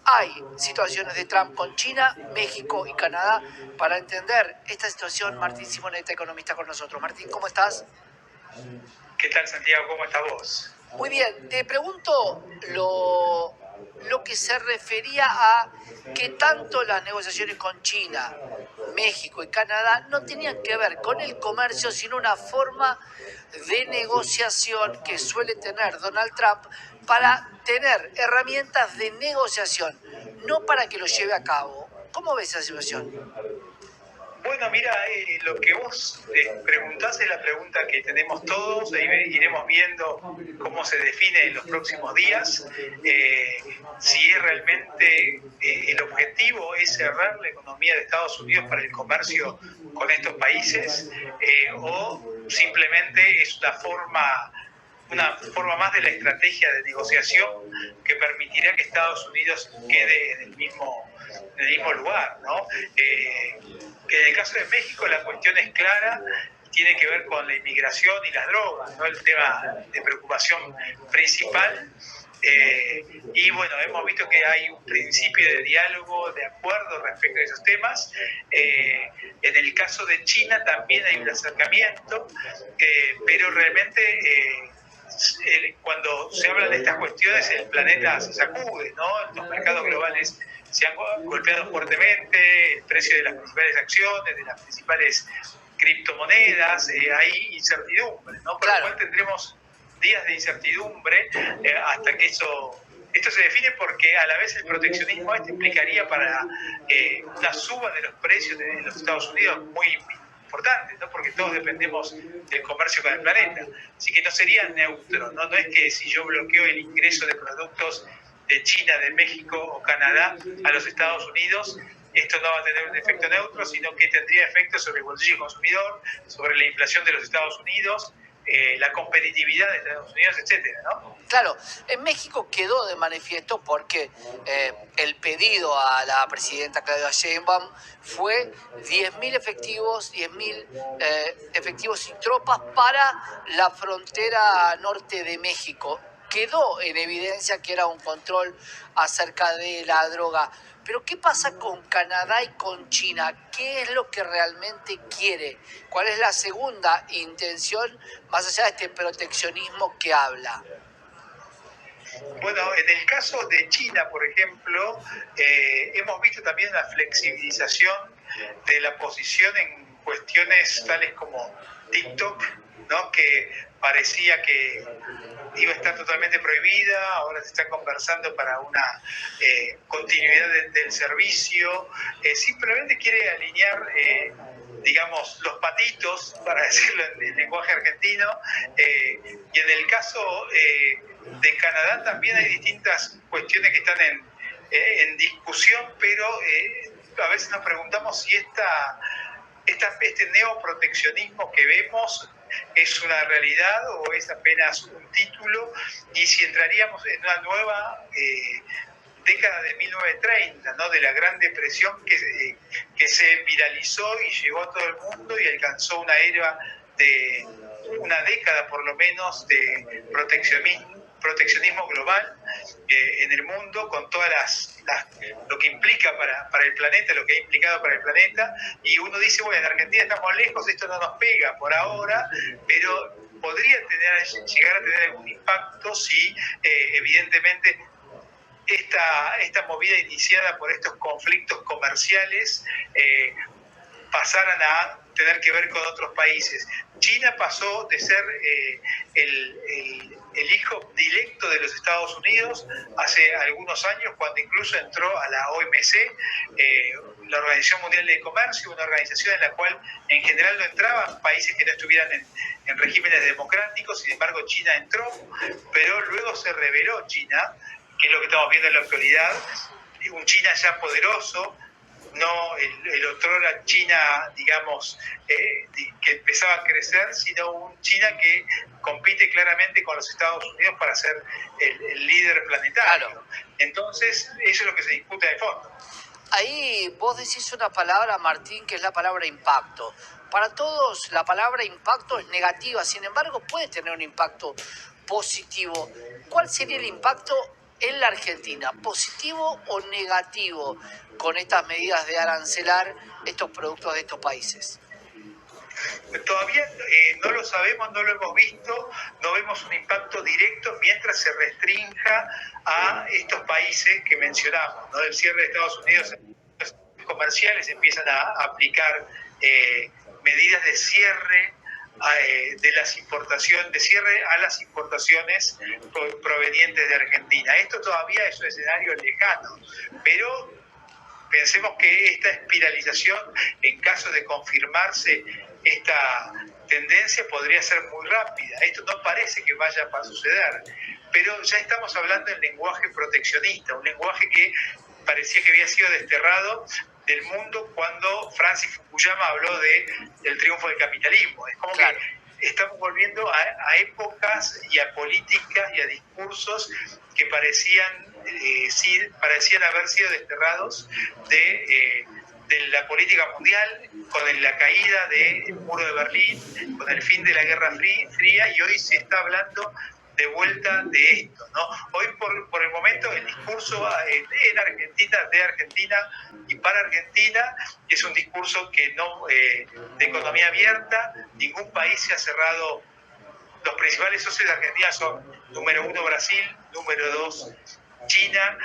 hay situaciones de Trump con China, México y Canadá. Para entender esta situación, Martín Simonetta, economista, con nosotros. Martín, ¿cómo estás? ¿Qué tal, Santiago? ¿Cómo estás vos? Muy bien, te pregunto lo que se refería a que tanto las negociaciones con China, México y Canadá no tenían que ver con el comercio, sino una forma de negociación que suele tener Donald Trump para tener herramientas de negociación, no para que lo lleve a cabo. ¿Cómo ves esa situación? Bueno, mira, lo que vos preguntás es la pregunta que tenemos todos e iremos viendo cómo se define en los próximos días. Si realmente el objetivo es cerrar la economía de Estados Unidos para el comercio con estos países o simplemente es una forma más de la estrategia de negociación que permitirá que Estados Unidos quede en el mismo lugar, ¿no? Que en el caso de México la cuestión es clara y tiene que ver con la inmigración y las drogas, ¿no? El tema de preocupación principal. Y bueno, hemos visto que hay un principio de diálogo, de acuerdo respecto a esos temas. En el caso de China también hay un acercamiento, pero realmente cuando se habla de estas cuestiones el planeta se sacude, ¿no? Los mercados globales se han golpeado fuertemente, el precio de las principales acciones, de las principales criptomonedas, hay incertidumbre, ¿no? Por lo cual tendremos días de incertidumbre hasta que esto se define, porque a la vez el proteccionismo implicaría para una suba de los precios de los Estados Unidos muy importante, ¿no? Porque todos dependemos del comercio con el planeta, así que no sería neutro, ¿no? No es que si yo bloqueo el ingreso de productos de China, de México o Canadá a los Estados Unidos, esto no va a tener un efecto neutro, sino que tendría efectos sobre el bolsillo del consumidor, sobre la inflación de los Estados Unidos, la competitividad de Estados Unidos, etcétera, ¿no? Claro, en México quedó de manifiesto porque el pedido a la presidenta Claudia Sheinbaum fue 10.000 efectivos, 10.000 efectivos y tropas para la frontera norte de México. Quedó en evidencia que era un control acerca de la droga. Pero ¿qué pasa con Canadá y con China? ¿Qué es lo que realmente quiere? ¿Cuál es la segunda intención más allá de este proteccionismo que habla? Bueno, en el caso de China, por ejemplo, hemos visto también una flexibilización de la posición en cuestiones tales como TikTok, ¿no? Que parecía que iba a estar totalmente prohibida, ahora se está conversando para una continuidad del servicio, simplemente quiere alinear, digamos, los patitos, para decirlo en lenguaje argentino, y en el caso de Canadá también hay distintas cuestiones que están en discusión, pero a veces nos preguntamos si este neoproteccionismo que vemos es una realidad o es apenas un título, y si entraríamos en una nueva década de 1930, ¿no? De la Gran Depresión que se viralizó y llegó a todo el mundo y alcanzó una era de una década por lo menos de proteccionismo global en el mundo, con todas lo que implica para el planeta, lo que ha implicado para el planeta, y uno dice, bueno, en Argentina estamos lejos, esto no nos pega por ahora, pero podría llegar a tener algún impacto si evidentemente esta movida iniciada por estos conflictos comerciales pasaran a tener que ver con otros países. China pasó de ser el hijo directo de los Estados Unidos hace algunos años, cuando incluso entró a la OMC, la Organización Mundial de Comercio, una organización en la cual en general no entraban países que no estuvieran en regímenes democráticos. Sin embargo, China entró, pero luego se rebeló China, que es lo que estamos viendo en la actualidad, un China ya poderoso, no el otrora China, digamos, que empezaba a crecer, sino un China que compite claramente con los Estados Unidos para ser el líder planetario. Claro. Entonces, eso es lo que se discute de fondo. Ahí vos decís una palabra, Martín, que es la palabra impacto. Para todos la palabra impacto es negativa, sin embargo puede tener un impacto positivo. ¿Cuál sería el impacto en la Argentina, positivo o negativo con estas medidas de arancelar estos productos de estos países? Todavía no lo sabemos, no lo hemos visto, no vemos un impacto directo mientras se restrinja a estos países que mencionamos, ¿no? El cierre de Estados Unidos comerciales empiezan a aplicar medidas de cierre de las importaciones, de cierre a las importaciones provenientes de Argentina. Esto todavía es un escenario lejano, pero pensemos que esta espiralización, en caso de confirmarse esta tendencia, podría ser muy rápida. Esto no parece que vaya a suceder, pero ya estamos hablando en lenguaje proteccionista, un lenguaje que parecía que había sido desterrado del mundo cuando Francis Fukuyama habló del triunfo del capitalismo. Es como claro, que estamos volviendo a épocas y a políticas y a discursos que parecían haber sido desterrados de la política mundial con la caída del muro de Berlín, con el fin de la Guerra Fría, y hoy se está hablando de vuelta de esto, ¿no? Hoy por el momento el discurso en Argentina, de Argentina y para Argentina, es un discurso que no de economía abierta. Ningún país se ha cerrado. Los principales socios de Argentina son número 1 Brasil, número 2 China.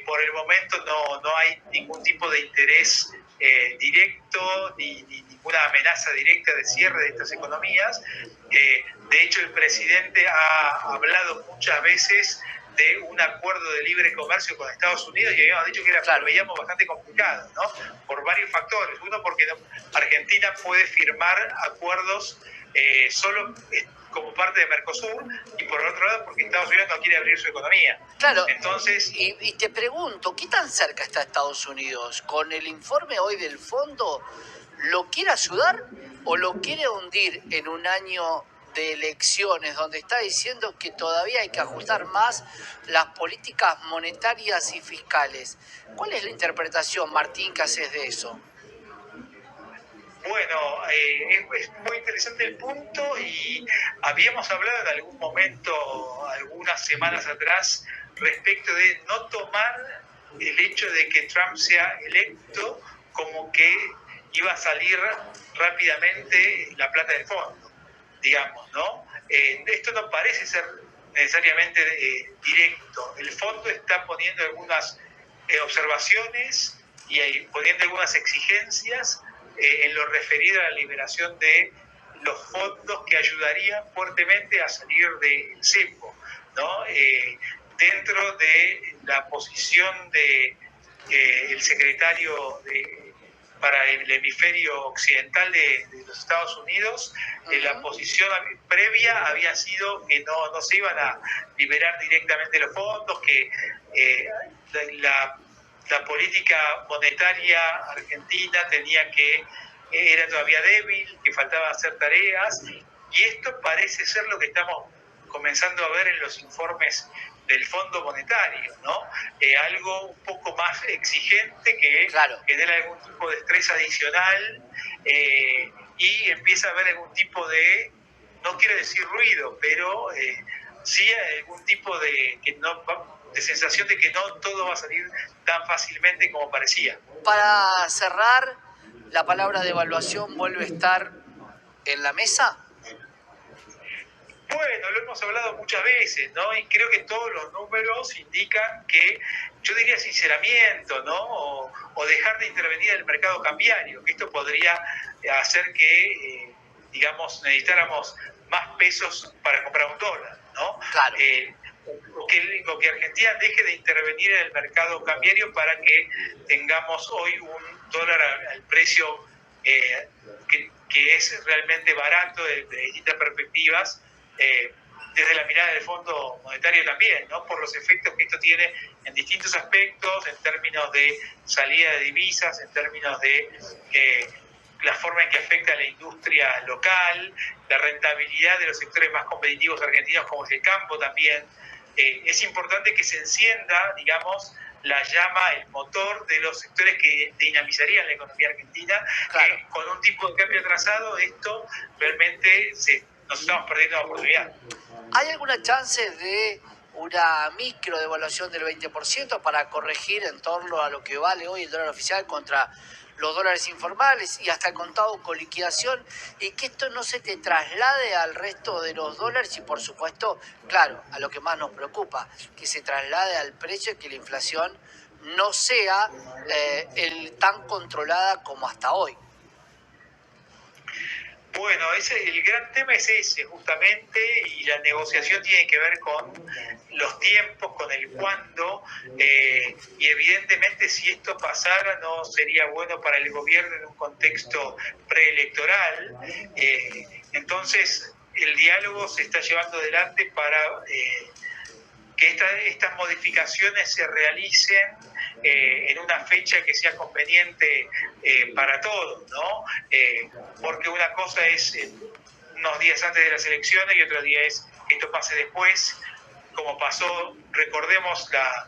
Por el momento no hay ningún tipo de interés directo ni ninguna amenaza directa de cierre de estas economías. De hecho, el presidente ha hablado muchas veces de un acuerdo de libre comercio con Estados Unidos y habíamos dicho que lo veíamos bastante complicado, ¿no? Por varios factores. Uno, porque Argentina puede firmar acuerdos solo como parte de Mercosur, y por el otro lado porque Estados Unidos no quiere abrir su economía. Claro, entonces, y te pregunto, ¿qué tan cerca está Estados Unidos? Con el informe hoy del fondo, ¿lo quiere ayudar o lo quiere hundir en un año de elecciones donde está diciendo que todavía hay que ajustar más las políticas monetarias y fiscales? ¿Cuál es la interpretación, Martín, que haces de eso? Bueno, es muy interesante el punto, y habíamos hablado en algún momento, algunas semanas atrás, respecto de no tomar el hecho de que Trump sea electo como que iba a salir rápidamente la plata del fondo, digamos, ¿no? Esto no parece ser necesariamente directo. El fondo está poniendo algunas observaciones y poniendo algunas exigencias en lo referido a la liberación de los fondos que ayudarían fuertemente a salir del cepo, ¿no? Dentro de la posición de el secretario para el hemisferio occidental de los Estados Unidos, la posición previa había sido que no se iban a liberar directamente los fondos, que la política monetaria argentina era todavía débil, que faltaba hacer tareas, y esto parece ser lo que estamos comenzando a ver en los informes del Fondo Monetario, ¿no? Algo un poco más exigente que genera algún tipo de estrés adicional, y empieza a haber algún tipo de, no quiero decir ruido, pero sí algún tipo de sensación de que no todo va a salir tan fácilmente como parecía. Para cerrar, ¿la palabra devaluación vuelve a estar en la mesa? Bueno, lo hemos hablado muchas veces, ¿no? Y creo que todos los números indican que, yo diría, sinceramiento, ¿no? O dejar de intervenir en el mercado cambiario, que esto podría hacer que, digamos, necesitáramos más pesos para comprar un dólar, ¿no? Claro. O que Argentina deje de intervenir en el mercado cambiario para que tengamos hoy un dólar al precio que es realmente barato de distintas perspectivas, desde la mirada del Fondo Monetario también, ¿no? Por los efectos que esto tiene en distintos aspectos, en términos de salida de divisas, en términos de la forma en que afecta a la industria local, la rentabilidad de los sectores más competitivos argentinos, como es el campo también. Es importante que se encienda, digamos, la llama, el motor de los sectores que dinamizarían la economía argentina. Claro. Que con un tipo de cambio atrasado, esto realmente nos estamos perdiendo la oportunidad. ¿Hay alguna chance de una micro devaluación del 20% para corregir en torno a lo que vale hoy el dólar oficial contra los dólares informales y hasta el contado con liquidación, y que esto no se te traslade al resto de los dólares y por supuesto, claro, a lo que más nos preocupa, que se traslade al precio y que la inflación no sea tan controlada como hasta hoy. Bueno, el gran tema es ese justamente, y la negociación tiene que ver con los tiempos, con el cuándo, y evidentemente si esto pasara no sería bueno para el gobierno en un contexto preelectoral. Entonces el diálogo se está llevando adelante para que estas modificaciones se realicen en una fecha que sea conveniente para todos, ¿no? Porque una cosa es unos días antes de las elecciones y otro día es que esto pase después, como pasó, recordemos la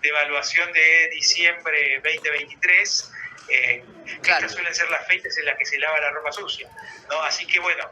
devaluación de diciembre 2023, Claro. Estas suelen ser las fechas en las que se lava la ropa sucia, ¿no? Así que bueno,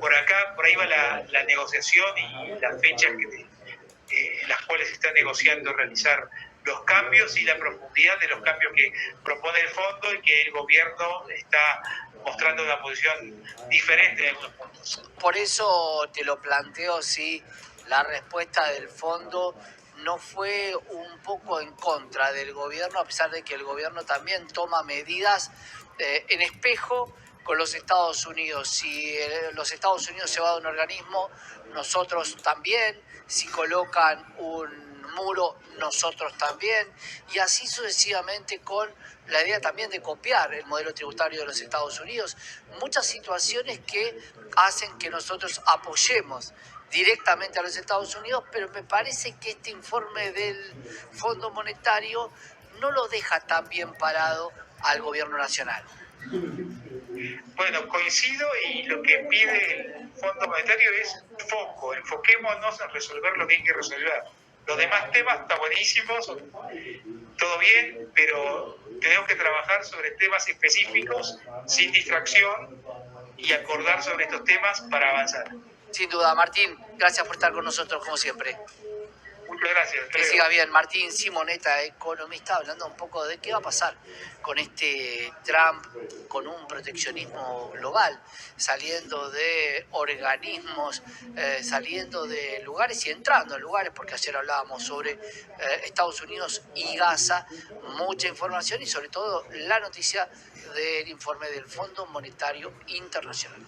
por ahí va la negociación y las fechas en las cuales se está negociando realizar los cambios y la profundidad de los cambios que propone el fondo y que el gobierno está mostrando una posición diferente en algunos puntos. Por eso te lo planteo, si la respuesta del fondo no fue un poco en contra del gobierno, a pesar de que el gobierno también toma medidas en espejo con los Estados Unidos. Si los Estados Unidos se va de un organismo, nosotros también. Si colocan un muro, nosotros también. Y así sucesivamente con la idea también de copiar el modelo tributario de los Estados Unidos. Muchas situaciones que hacen que nosotros apoyemos directamente a los Estados Unidos, pero me parece que este informe del Fondo Monetario no lo deja tan bien parado al gobierno nacional. Bueno, coincido, y lo que pide el Fondo Monetario es foco, enfoquémonos en resolver lo que hay que resolver. Los demás temas están buenísimos, todo bien, pero tenemos que trabajar sobre temas específicos, sin distracción, y acordar sobre estos temas para avanzar. Sin duda, Martín, gracias por estar con nosotros como siempre. Muchas gracias. Que siga bien. Martín Simonetta, economista, hablando un poco de qué va a pasar con este Trump, con un proteccionismo global, saliendo de organismos, saliendo de lugares y entrando en lugares, porque ayer hablábamos sobre Estados Unidos y Gaza, mucha información y sobre todo la noticia del informe del Fondo Monetario Internacional.